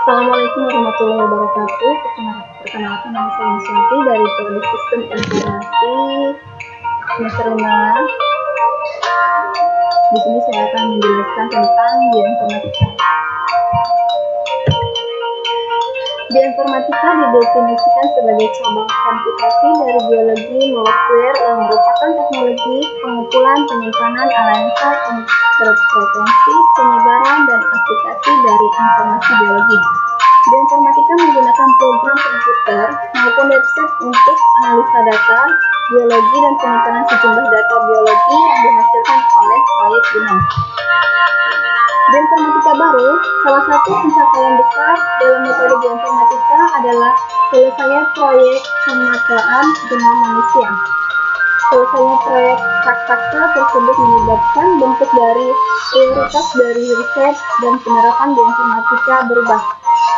Assalamualaikum warahmatullahi wabarakatuh. Perkenalkan, nama saya Niswati dari Prodi Sistem Informasi semester 5. Di sini saya akan menjelaskan tentang bioinformatika. Bioinformatika didefinisikan sebagai cabang komputasi dari biologi molekuler yang merupakan teknologi pengumpulan, penyimpanan, analisa, interpretasi, penyebaran, dan aplikasi dari informasi biologi. Bioinformatika menggunakan program komputer maupun website untuk analisa data biologi dan penyimpanan sejumlah data biologi yang dihasilkan oleh proyek genom. Bioinformatika baru, salah satu pencapaian besar dalam metode bioinformatika adalah selesainya proyek pemetaan genom manusia. Selesainya proyek raksasa tersebut menyebabkan bentuk dari prioritas dari riset dan penerapan bioinformatika berubah.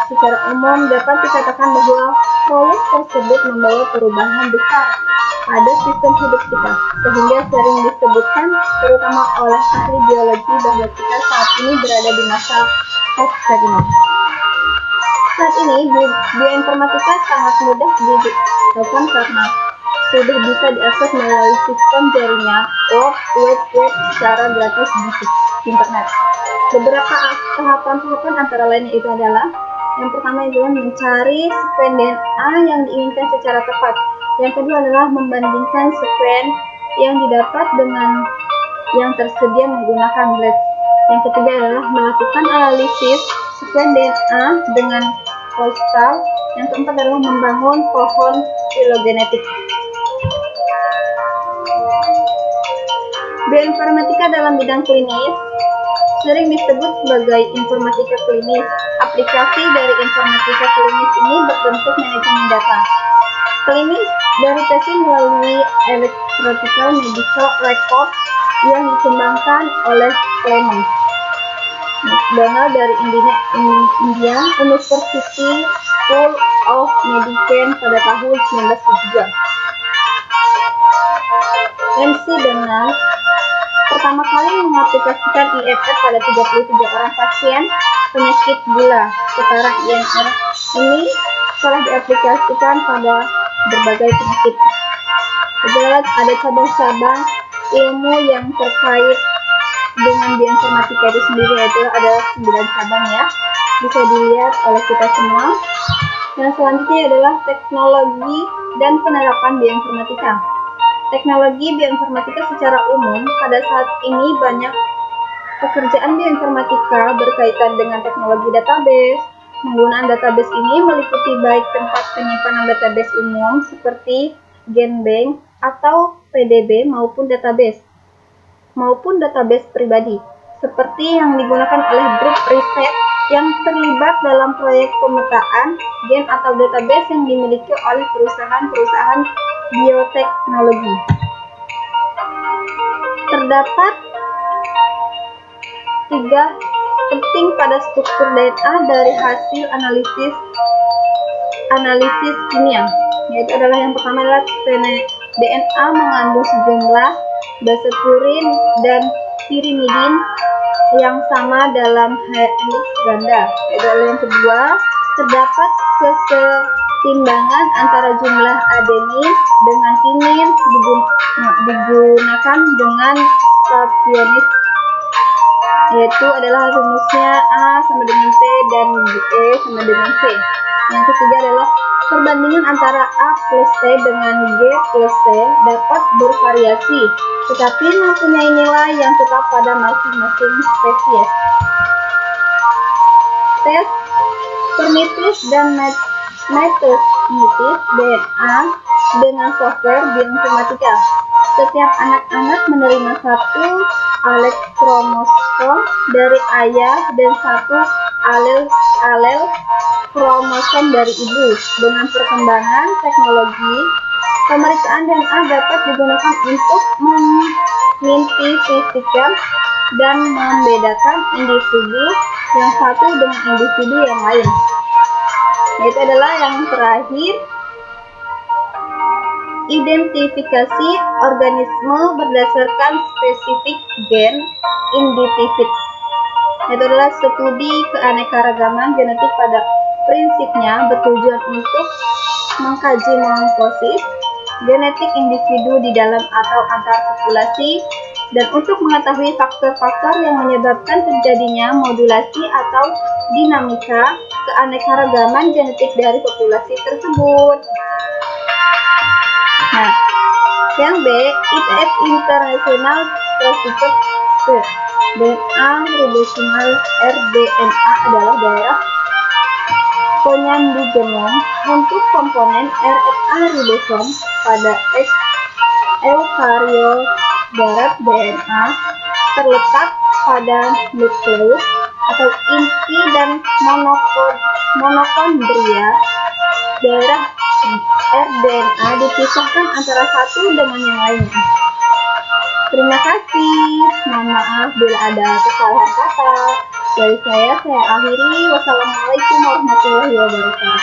Secara umum dapat dikatakan bahwa proyek tersebut membawa perubahan besar pada sistem hidup kita, sehingga sering disebutkan terutama oleh ahli biologi bahwa kita saat ini berada di masa post-genom. Saat ini bioinformatika sangat mudah dilakukan karena sudah bisa diakses melalui sistem jaringan web secara gratis di internet. Beberapa tahapan antara lainnya itu adalah: yang pertama adalah mencari sekuen DNA yang diinginkan secara tepat. Yang kedua adalah membandingkan sekuen yang didapat dengan yang tersedia menggunakan BLAST. Yang ketiga adalah melakukan analisis sekuen DNA dengan whole cell. Yang keempat adalah membangun pohon filogenetik. Bioinformatika dalam bidang klinis sering disebut sebagai informatika klinis. Aplikasi dari informatika klinis ini berbentuk manajemen data klinis dari tesis melalui electronic medical record yang dikembangkan oleh Clemens McDonald dari India University School of Medicine pada tahun 1972. MC Donald pertama kali mengaplikasikan IFF pada 33 orang pasien penyakit gula. Sekarang INR ini telah diaplikasikan pada berbagai penyakit. Kemudian ada cabang-cabang ilmu yang terkait dengan bioinformatika itu sendiri, yaitu ada 9 cabang ya. Bisa dilihat oleh kita semua. Yang selanjutnya adalah teknologi dan penerapan bioinformatika. Teknologi bioinformatika secara umum pada saat ini banyak pekerjaan bioinformatika berkaitan dengan teknologi database. Penggunaan database ini meliputi baik tempat penyimpanan database umum seperti GenBank atau PDB maupun database pribadi seperti yang digunakan oleh grup riset yang terlibat dalam proyek pemetaan gen atau database yang dimiliki oleh perusahaan-perusahaan bioteknologi. Terdapat 3 penting pada struktur DNA dari hasil analisis kimia, yaitu adalah yang pertama adalah DNA mengandung sejumlah base purin dan pirimidin yang sama dalam helix ganda. Yaitu adalah yang kedua, terdapat kesetimbangan antara jumlah adenin dengan timin digunakan dengan stasionis, yaitu adalah rumusnya A sama dengan T dan E sama dengan C. Yang ketiga adalah perbandingan antara A plus T dengan G plus C dapat bervariasi, tetapi mempunyai nilai yang tetap pada masing-masing spesies. Tes primitif dan metafinitif DNA dengan software bioinformatika. Setiap anak-anak menerima satu alel kromosom dari ayah dan satu alel kromosom dari ibu. Dengan perkembangan teknologi, pemeriksaan DNA dapat digunakan untuk mengidentifikasikan dan membedakan individu yang satu dengan individu yang lain. Itu adalah yang terakhir, identifikasi organisme berdasarkan spesifik gen individu. Itu adalah studi keanekaragaman genetik pada prinsipnya bertujuan untuk mengkaji morfosis genetik individu di dalam atau antar populasi dan untuk mengetahui faktor-faktor yang menyebabkan terjadinya modulasi atau dinamika keanekaragaman genetik dari populasi tersebut. Nah, yang B, ITF International Trusted DNA Ribosomal rDNA adalah daerah penyandi genom untuk komponen RNA ribosom pada eukariot DNA terletak pada nukleus atau inti dan monokondria. Daerah rDNA dipisahkan antara satu dengan yang lainnya. Terima kasih. Mohon maaf bila ada kesalahan kata. Dari saya akhiri. Wassalamualaikum warahmatullahi wabarakatuh.